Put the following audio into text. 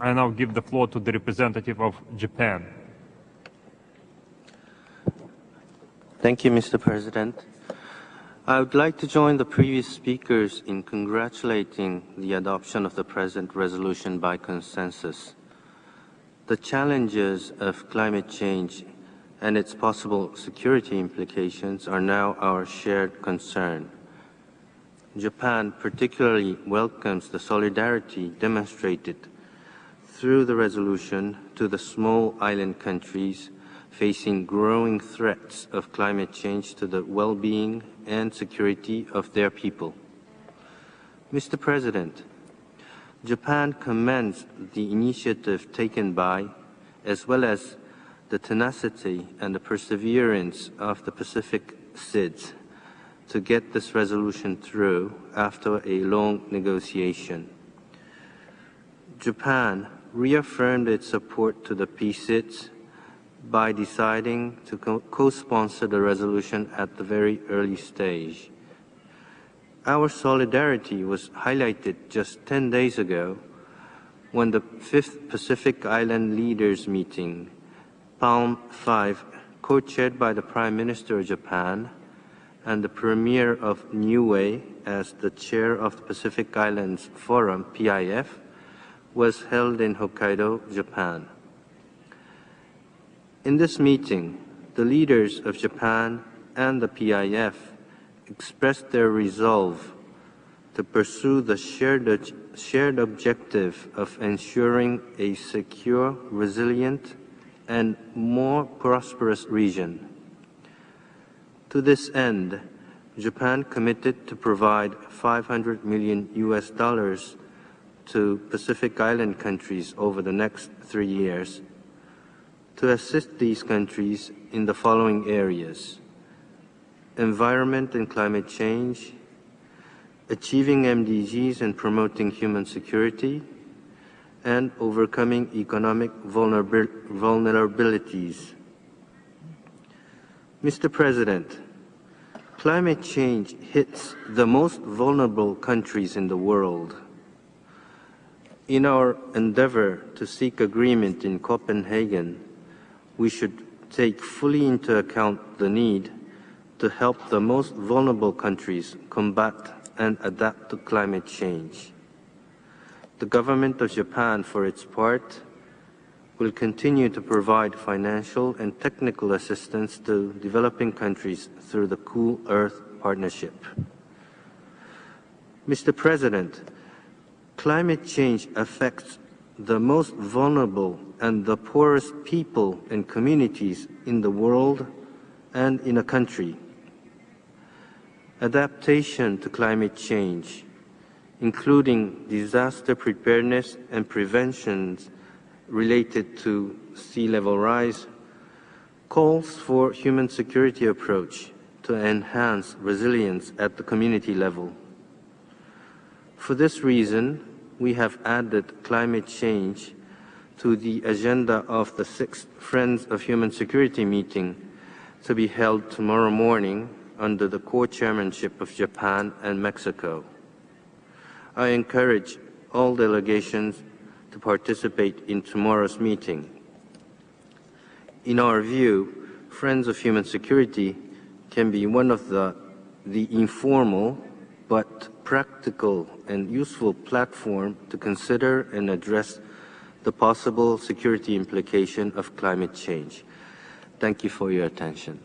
I now give the floor to the representative of Japan. Thank you, Mr. President. I would like to join the previous speakers in congratulating the adoption of the present resolution by consensus. The challenges of climate change and its possible security implications are now our shared concern. Japan particularly welcomes the solidarity demonstrated through the resolution to the small island countries facing growing threats of climate change to the well-being and security of their people. Mr. President, Japan commends the initiative taken by, as well as the tenacity and the perseverance of the Pacific SIDS to get this resolution through after a long negotiation. Japan reaffirmed its support to the PCIDS by deciding to co-sponsor the resolution at the very early stage. Our solidarity was highlighted just 10 days ago when the 5th Pacific Island Leaders Meeting, Palm 5, co-chaired by the Prime Minister of Japan and the Premier of Niue as the chair of the Pacific Islands Forum, PIF, was held in Hokkaido, Japan. In this meeting, the leaders of Japan and the PIF expressed their resolve to pursue the shared objective of ensuring a secure, resilient, and more prosperous region. To this end, Japan committed to provide $500 million to Pacific Island countries over the next 3 years to assist these countries in the following areas: environment and climate change, achieving MDGs and promoting human security, and overcoming economic vulnerabilities. Mr. President, climate change hits the most vulnerable countries in the world. In our endeavor to seek agreement in Copenhagen, we should take fully into account the need to help the most vulnerable countries combat and adapt to climate change. The government of Japan, for its part, will continue to provide financial and technical assistance to developing countries through the Cool Earth Partnership. Mr. President, climate change affects the most vulnerable and the poorest people and communities in the world and in a country. Adaptation to climate change, including disaster preparedness and preventions related to sea level rise, calls for human security approach to enhance resilience at the community level. For this reason, we have added climate change to the agenda of the 6th Friends of Human Security meeting to be held tomorrow morning under the co-chairmanship of Japan and Mexico. I encourage all delegations to participate in tomorrow's meeting. In our view, Friends of Human Security can be one of the informal but practical and useful platform to consider and address the possible security implication of climate change. Thank you for your attention.